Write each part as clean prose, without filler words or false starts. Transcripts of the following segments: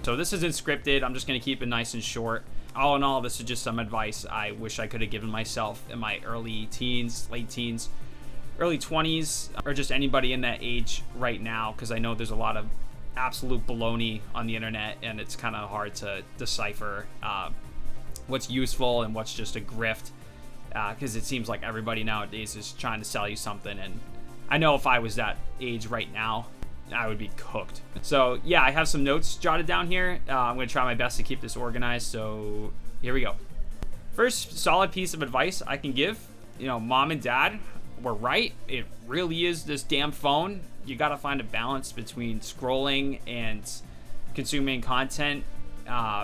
So this isn't scripted. I'm just going to keep it nice and short. All in all, this is just some advice I wish I could have given myself in my early teens, late teens, early 20s, or just anybody in that age right now, because I know there's a lot of absolute baloney on the internet, and it's kind of hard to decipher what's useful and what's just a grift, because it seems like everybody nowadays is trying to sell you something, and I know if I was that age right now, I would be cooked. So yeah, I have some notes jotted down here. I'm going to try my best to keep this organized, so here we go. First solid piece of advice I can give, mom and dad were right. It really is this damn phone. You got to find a balance between scrolling and consuming content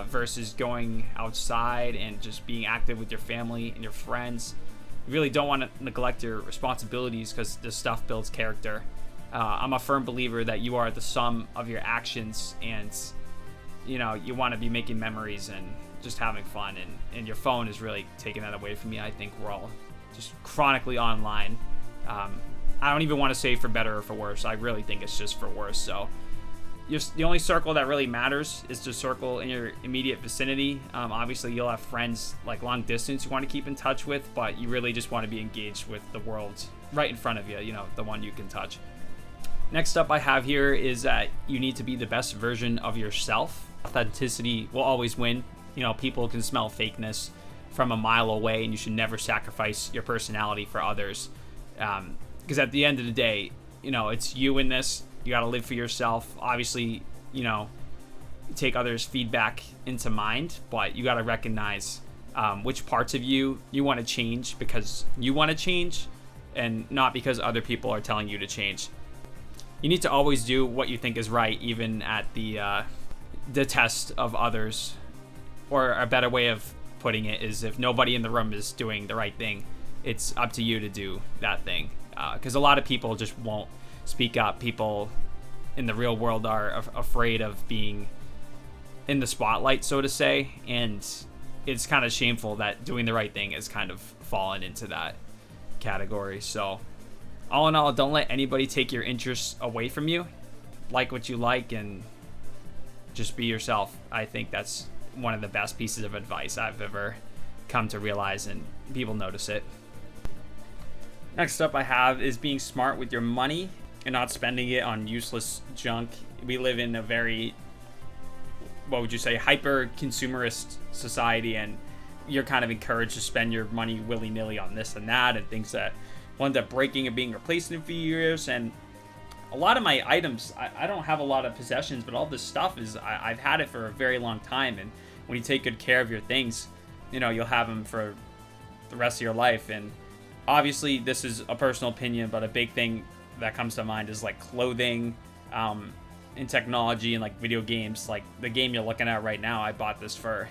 versus going outside and just being active with your family and your friends. You really don't want to neglect your responsibilities, because this stuff builds character. I'm a firm believer that you are the sum of your actions, and you want to be making memories and just having fun, and your phone is really taking that away from me. I think we're all just chronically online. I don't even want to say for better or for worse. I really think it's just for worse. So the only circle that really matters is the circle in your immediate vicinity. Obviously, you'll have friends like long distance you want to keep in touch with, but you really just want to be engaged with the world right in front of you, the one you can touch. Next up I have here is that you need to be the best version of yourself. Authenticity will always win. People can smell fakeness from a mile away, and you should never sacrifice your personality for others. Because at the end of the day, it's you in this. You got to live for yourself. Obviously, take others' feedback into mind, but you got to recognize which parts of you want to change because you want to change, and not because other people are telling you to change. You need to always do what you think is right, even at the test of others. Or a better way of putting it is, if nobody in the room is doing the right thing, it's up to you to do that thing. Because a lot of people just won't speak up. People in the real world are afraid of being in the spotlight, so to say, and it's kind of shameful that doing the right thing has kind of fallen into that category. So all in all, don't let anybody take your interests away from you. Like what you like and just be yourself. I think that's one of the best pieces of advice I've ever come to realize, and people notice it. Next up I have is being smart with your money and not spending it on useless junk. We live in a very, what would you say, hyper consumerist society, and you're kind of encouraged to spend your money willy-nilly on this and that and things that will end up breaking and being replaced in a few years. And a lot of my items, I don't have a lot of possessions, but all this stuff is, I've had it for a very long time. And when you take good care of your things, you'll have them for the rest of your life. And obviously this is a personal opinion, but a big thing that comes to mind is like clothing, and technology, and like video games. Like the game you're looking at right now, I bought this for,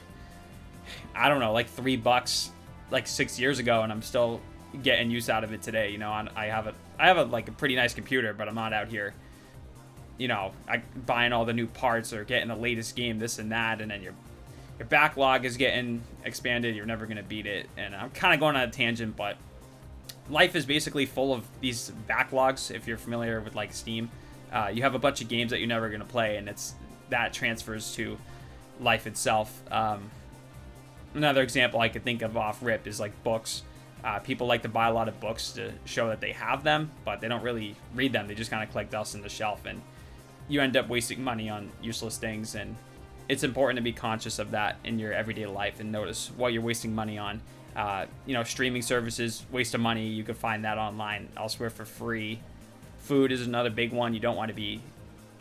I don't know, like $3 like 6 years ago, and I'm still getting use out of it today. I have a like a pretty nice computer, but I'm not out here buying all the new parts or getting the latest game, this and that, and then your backlog is getting expanded. You're never gonna beat it. And I'm kind of going on a tangent, but life is basically full of these backlogs. If you're familiar with like Steam, you have a bunch of games that you're never gonna play, and that transfers to life itself. Another example I could think of off rip is like books. People like to buy a lot of books to show that they have them, but they don't really read them. They just kind of collect dust in the shelf, and you end up wasting money on useless things. And it's important to be conscious of that in your everyday life and notice what you're wasting money on. Streaming services, waste of money. You can find that online elsewhere for free. Food is another big one. You don't want to be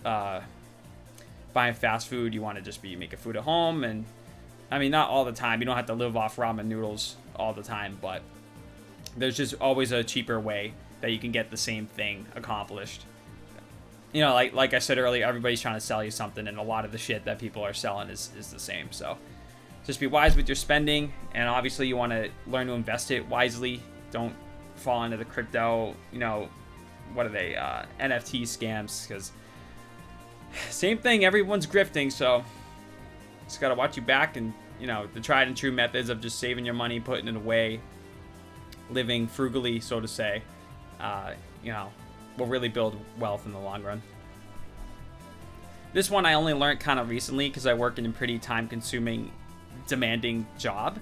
buying fast food. You want to just be making food at home. And I mean, not all the time. You don't have to live off ramen noodles all the time, but there's just always a cheaper way that you can get the same thing accomplished. Like I said earlier, everybody's trying to sell you something, and a lot of the shit that people are selling is the same. So just be wise with your spending, and obviously you want to learn to invest it wisely. Don't fall into the crypto, what are they, NFT scams, because same thing, everyone's grifting. So just got to watch you back, and the tried and true methods of just saving your money, putting it away, living frugally, so to say, will really build wealth in the long run. This one I only learned kind of recently because I work in a pretty time-consuming, demanding job.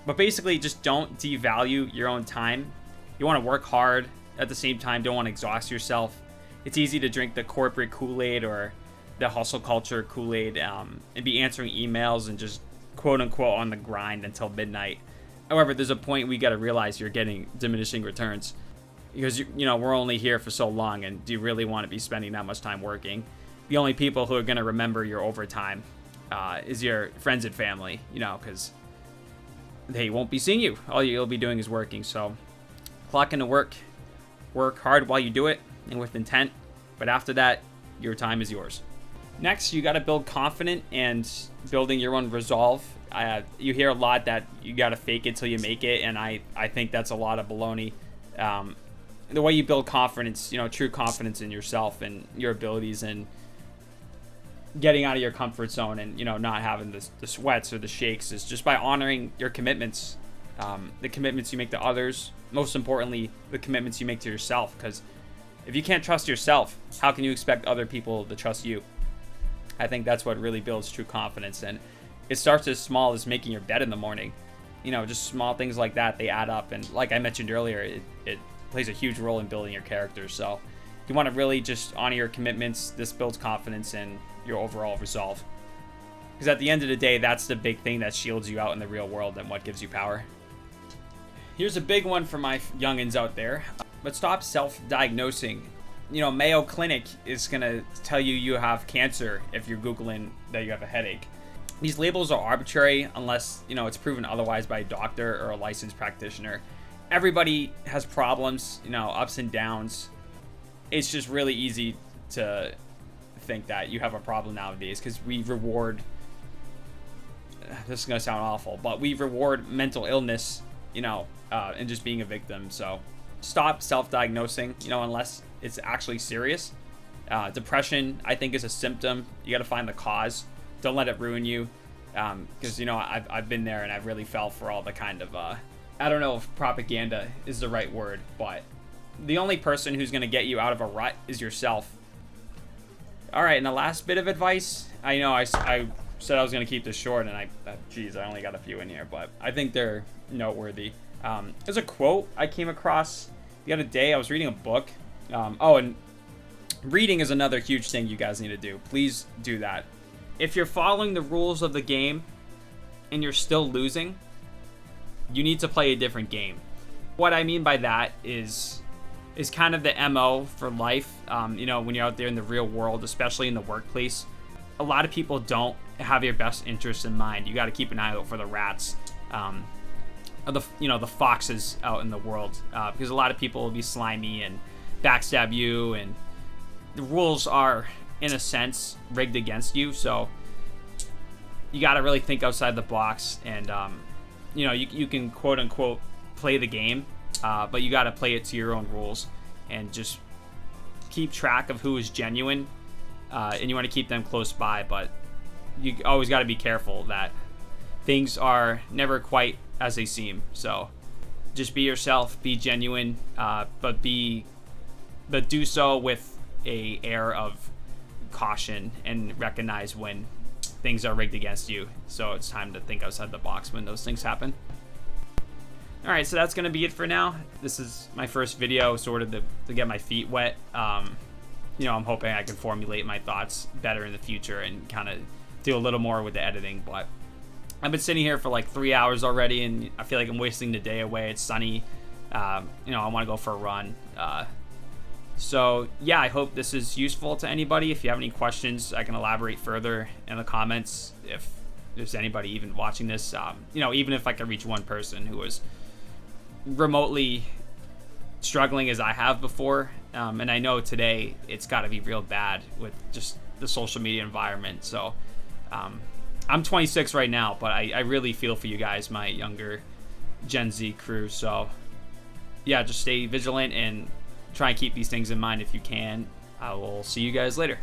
But basically, just don't devalue your own time. You want to work hard at the same time, don't want to exhaust yourself. It's easy to drink the corporate Kool-Aid or the hustle culture Kool-Aid and be answering emails and just quote-unquote on the grind until midnight. However, there's a point we got to realize you're getting diminishing returns because, you know, we're only here for so long, and do you really want to be spending that much time working? The only people who are going to remember your overtime is your friends and family, you know, because they won't be seeing you. All you'll be doing is working. So clock into work hard while you do it and with intent. But after that, your time is yours. Next, you got to build confidence and building your own resolve. You hear a lot that you got to fake it till you make it, and I think that's a lot of baloney. The way you build confidence, you know, true confidence in yourself and your abilities, and getting out of your comfort zone, and, you know, not having the sweats or the shakes, is just by honoring your commitments, the commitments you make to others. Most importantly, the commitments you make to yourself, because if you can't trust yourself, how can you expect other people to trust you? I think that's what really builds true confidence, and it starts as small as making your bed in the morning. You know, just small things like that, they add up, and like I mentioned earlier, it plays a huge role in building your character. So if you want to really just honor your commitments, this builds confidence and your overall resolve. Because at the end of the day, that's the big thing that shields you out in the real world and what gives you power. Here's a big one for my youngins out there. But stop self-diagnosing. You know, Mayo Clinic is going to tell you you have cancer if you're Googling that you have a headache. These labels are arbitrary unless, you know, it's proven otherwise by a doctor or a licensed practitioner. Everybody has problems, you know, ups and downs. It's just really easy to think that you have a problem nowadays because we reward, this is going to sound awful, but we reward mental illness, you know, and just being a victim. So stop self-diagnosing, you know, unless it's actually serious. Depression, I think, is a symptom. You got to find the cause. Don't let it ruin you, because, you know, I've been there, and I've really fell for all the kind of, I don't know if propaganda is the right word, but the only person who's going to get you out of a rut is yourself. All right, and the last bit of advice, I know I said I was going to keep this short, and I only got a few in here, but I think they're noteworthy. There's a quote I came across the other day. I was reading a book. And reading is another huge thing you guys need to do. Please do that. If you're following the rules of the game and you're still losing, you need to play a different game. What I mean by that is kind of the MO for life. You know, when you're out there in the real world, especially in the workplace, a lot of people don't have your best interests in mind. You got to keep an eye out for the rats, the foxes out in the world, because a lot of people will be slimy and backstab you, and the rules are, in a sense, rigged against you. So you got to really think outside the box, and you know, you can quote unquote play the game, but you got to play it to your own rules, and just keep track of who is genuine, and you want to keep them close by, but you always got to be careful that things are never quite as they seem. So just be yourself, be genuine, but do so with a air of caution, and recognize when things are rigged against you. So it's time to think outside the box when those things happen. All right, so that's going to be it for now. This is my first video, sort of to get my feet wet. You know, I'm hoping I can formulate my thoughts better in the future and kind of do a little more with the editing. But I've been sitting here for like 3 hours already, and I feel like I'm wasting the day away. It's sunny. You know, I want to go for a run. So yeah, I hope this is useful to anybody. If you have any questions, I can elaborate further in the comments. If there's anybody even watching this, you know, even if I could reach one person who was remotely struggling as I have before, and I know today it's got to be real bad with just the social media environment. So I'm 26 right now, but I really feel for you guys, my younger Gen Z crew. So yeah, just stay vigilant and try and keep these things in mind if you can. I will see you guys later.